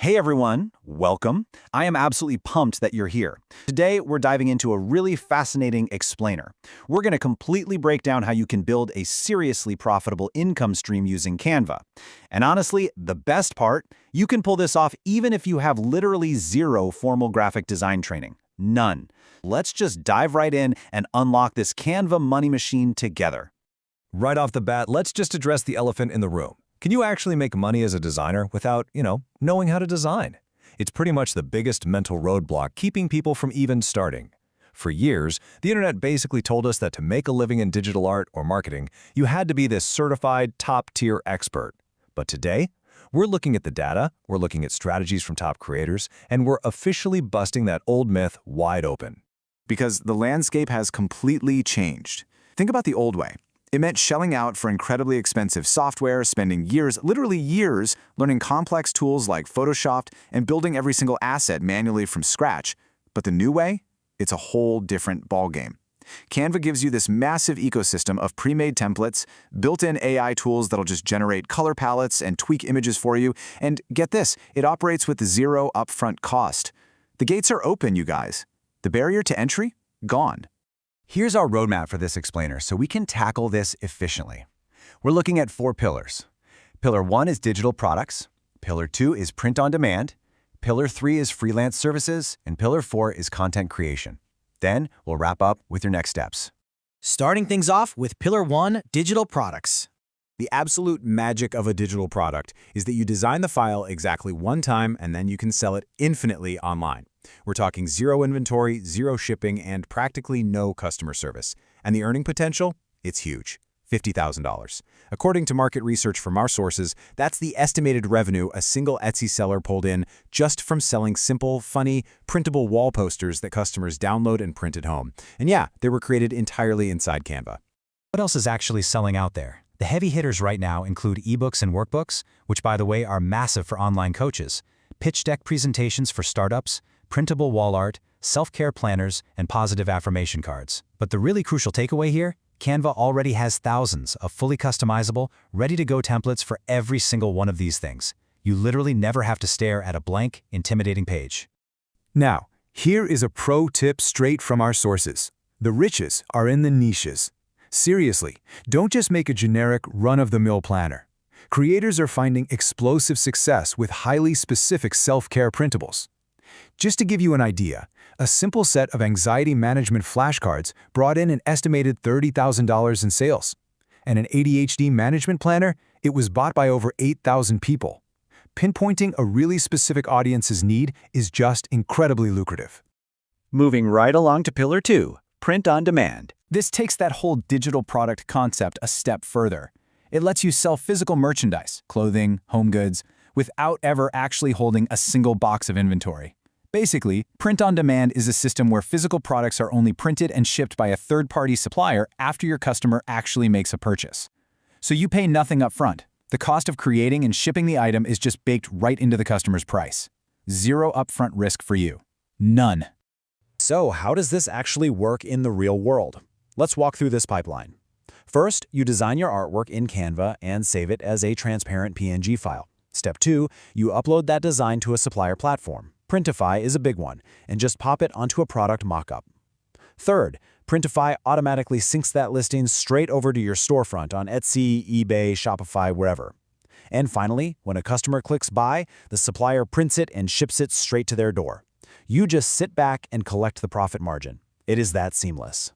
Hey everyone, welcome. I am absolutely pumped that you're here. Today, we're diving into a really fascinating explainer. We're going to completely break down how you can build a seriously profitable income stream using Canva. And honestly, the best part, you can pull this off even if you have literally zero formal graphic design training. None. Let's just dive right in and unlock this Canva money machine together. Right off the bat, let's just address the elephant in the room. Can you actually make money as a designer without, knowing how to design? It's pretty much the biggest mental roadblock keeping people from even starting. For years, the internet basically told us that to make a living in digital art or marketing, you had to be this certified top-tier expert. But today, we're looking at the data, we're looking at strategies from top creators, and we're officially busting that old myth wide open. Because the landscape has completely changed. Think about the old way. It meant shelling out for incredibly expensive software, spending years, literally years, learning complex tools like Photoshop and building every single asset manually from scratch. But the new way? It's a whole different ballgame. Canva gives you this massive ecosystem of pre-made templates, built-in AI tools that'll just generate color palettes and tweak images for you, and get this, it operates with zero upfront cost. The gates are open, you guys. The barrier to entry? Gone. Here's our roadmap for this explainer so we can tackle this efficiently. We're looking at 4 pillars. Pillar 1 is digital products. Pillar 2 is print on demand. Pillar 3 is freelance services. And Pillar 4 is content creation. Then we'll wrap up with your next steps. Starting things off with Pillar 1, digital products. The absolute magic of a digital product is that you design the file exactly one time and then you can sell it infinitely online. We're talking zero inventory, zero shipping, and practically no customer service. And the earning potential? It's huge. $50,000. According to market research from our sources, that's the estimated revenue a single Etsy seller pulled in just from selling simple, funny, printable wall posters that customers download and print at home. And yeah, they were created entirely inside Canva. What else is actually selling out there? The heavy hitters right now include ebooks and workbooks, which by the way are massive for online coaches, pitch deck presentations for startups, printable wall art, self-care planners, and positive affirmation cards. But the really crucial takeaway here, Canva already has thousands of fully customizable, ready-to-go templates for every single one of these things. You literally never have to stare at a blank, intimidating page. Now, here is a pro tip straight from our sources. The riches are in the niches. Seriously, don't just make a generic run-of-the-mill planner. Creators are finding explosive success with highly specific self-care printables. Just to give you an idea, a simple set of anxiety management flashcards brought in an estimated $30,000 in sales. And an ADHD management planner, it was bought by over 8,000 people. Pinpointing a really specific audience's need is just incredibly lucrative. Moving right along to Pillar 2, print on demand. This takes that whole digital product concept a step further. It lets you sell physical merchandise, clothing, home goods, without ever actually holding a single box of inventory. Basically, print on demand is a system where physical products are only printed and shipped by a third-party supplier after your customer actually makes a purchase. So you pay nothing up front. The cost of creating and shipping the item is just baked right into the customer's price. Zero upfront risk for you. None. So how does this actually work in the real world? Let's walk through this pipeline. First, you design your artwork in Canva and save it as a transparent PNG file. Step 2, you upload that design to a supplier platform. Printify is a big one, and just pop it onto a product mockup. Third, Printify automatically syncs that listing straight over to your storefront on Etsy, eBay, Shopify, wherever. And finally, when a customer clicks buy, the supplier prints it and ships it straight to their door. You just sit back and collect the profit margin. It is that seamless.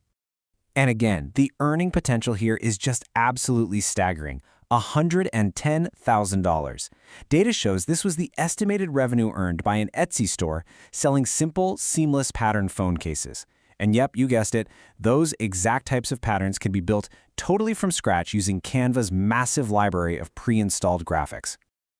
And again, the earning potential here is just absolutely staggering. $110,000. Data shows this was the estimated revenue earned by an Etsy store selling simple, seamless pattern phone cases. And yep, you guessed it, those exact types of patterns can be built totally from scratch using Canva's massive library of pre-installed graphics.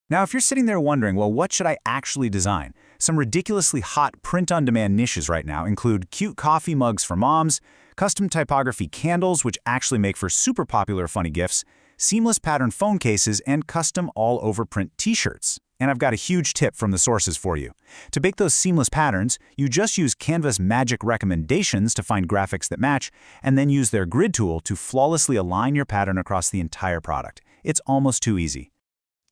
Now, if you're sitting there wondering, well, what should I actually design? Some ridiculously hot print-on-demand niches right now include cute coffee mugs for moms, custom typography candles, which actually make for super popular funny gifts, seamless pattern phone cases, and custom all-over print t-shirts. And I've got a huge tip from the sources for you. To bake those seamless patterns, you just use Canva's magic recommendations to find graphics that match, and then use their grid tool to flawlessly align your pattern across the entire product. It's almost too easy.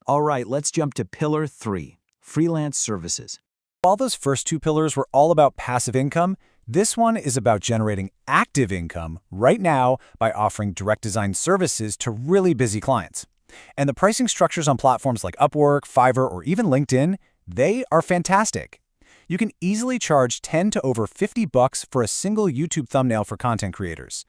All right, let's jump to Pillar 3, freelance services. While those first two pillars were all about passive income, this one is about generating active income right now by offering direct design services to really busy clients. And the pricing structures on platforms like Upwork, Fiverr, or even LinkedIn, they are fantastic. You can easily charge $10 to over $50 for a single YouTube thumbnail for content creators.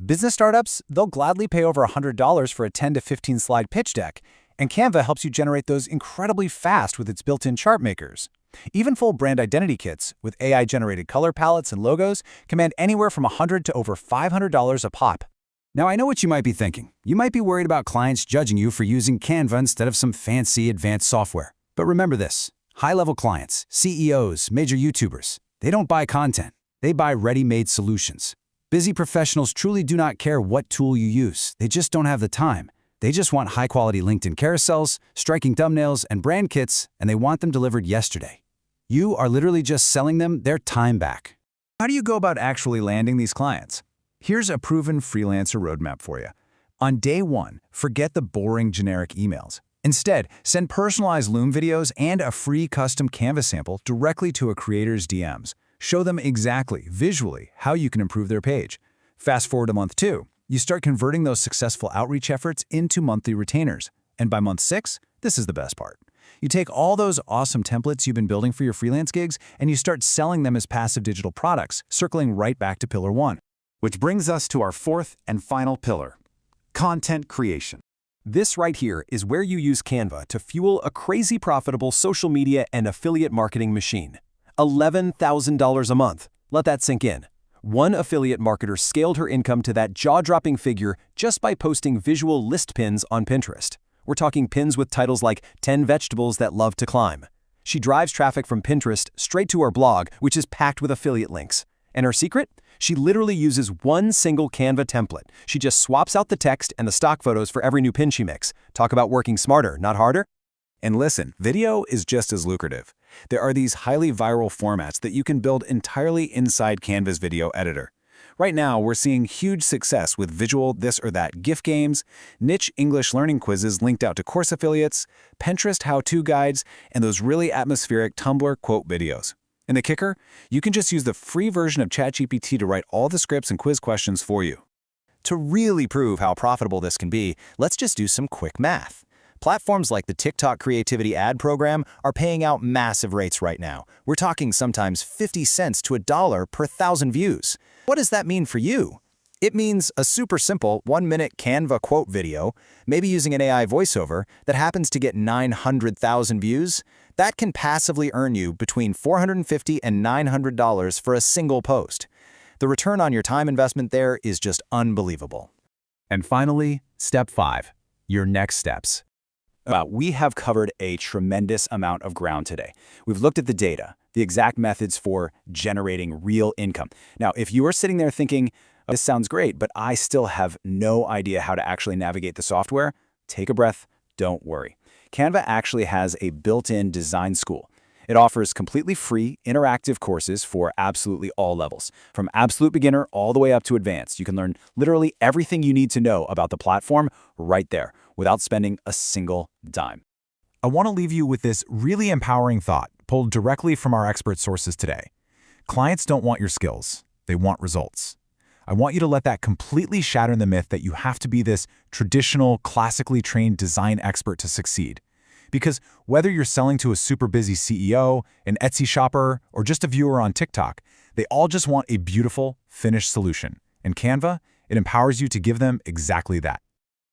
Business startups, they'll gladly pay over $100 for a 10 to 15 slide pitch deck, and Canva helps you generate those incredibly fast with its built-in chart makers. Even full brand identity kits with AI-generated color palettes and logos command anywhere from $100 to over $500 a pop. Now, I know what you might be thinking. You might be worried about clients judging you for using Canva instead of some fancy advanced software. But remember this, high-level clients, CEOs, major YouTubers, they don't buy content. They buy ready-made solutions. Busy professionals truly do not care what tool you use. They just don't have the time. They just want high-quality LinkedIn carousels, striking thumbnails, and brand kits, and they want them delivered yesterday. You are literally just selling them their time back. How do you go about actually landing these clients? Here's a proven freelancer roadmap for you. On day one, forget the boring generic emails. Instead, send personalized Loom videos and a free custom Canva sample directly to a creator's DMs. Show them exactly, visually, how you can improve their page. Fast forward to month 2. You start converting those successful outreach efforts into monthly retainers. And by month 6, this is the best part. You take all those awesome templates you've been building for your freelance gigs and you start selling them as passive digital products, circling right back to pillar 1. Which brings us to our fourth and final pillar, content creation. This right here is where you use Canva to fuel a crazy profitable social media and affiliate marketing machine. $11,000 a month. Let that sink in. One affiliate marketer scaled her income to that jaw-dropping figure just by posting visual list pins on Pinterest. We're talking pins with titles like 10 vegetables that love to climb. She drives traffic from Pinterest straight to her blog, which is packed with affiliate links. And her secret? She literally uses one single Canva template. She just swaps out the text and the stock photos for every new pin she makes. Talk about working smarter, not harder. And listen, video is just as lucrative. There are these highly viral formats that you can build entirely inside Canva's video editor. Right now, we're seeing huge success with visual this or that gift games, niche English learning quizzes linked out to course affiliates, Pinterest how-to guides, and those really atmospheric Tumblr quote videos. And the kicker? You can just use the free version of ChatGPT to write all the scripts and quiz questions for you. To really prove how profitable this can be, let's just do some quick math. Platforms like the TikTok Creativity Ad Program are paying out massive rates right now. We're talking sometimes 50 cents to $1 per 1,000 views. What does that mean for you? It means a super simple 1-minute Canva quote video, maybe using an AI voiceover, that happens to get 900,000 views. That can passively earn you between $450 and $900 for a single post. The return on your time investment there is just unbelievable. And finally, step 5, your next steps. We have covered a tremendous amount of ground today. We've looked at the data, the exact methods for generating real income. Now, if you are sitting there thinking, this sounds great, but I still have no idea how to actually navigate the software, take a breath, don't worry. Canva actually has a built-in design school. It offers completely free, interactive courses for absolutely all levels. From absolute beginner all the way up to advanced, you can learn literally everything you need to know about the platform right there, without spending a single dime. I want to leave you with this really empowering thought, pulled directly from our expert sources today. Clients don't want your skills, they want results. I want you to let that completely shatter the myth that you have to be this traditional, classically trained design expert to succeed. Because whether you're selling to a super busy CEO, an Etsy shopper, or just a viewer on TikTok, they all just want a beautiful, finished solution. And Canva, it empowers you to give them exactly that.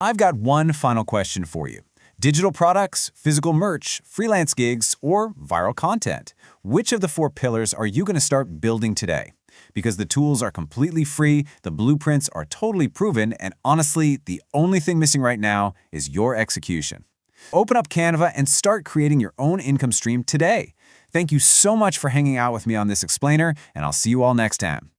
I've got one final question for you. Digital products, physical merch, freelance gigs, or viral content. Which of the 4 pillars are you going to start building today? Because the tools are completely free, the blueprints are totally proven, and honestly, the only thing missing right now is your execution. Open up Canva and start creating your own income stream today. Thank you so much for hanging out with me on this explainer, and I'll see you all next time.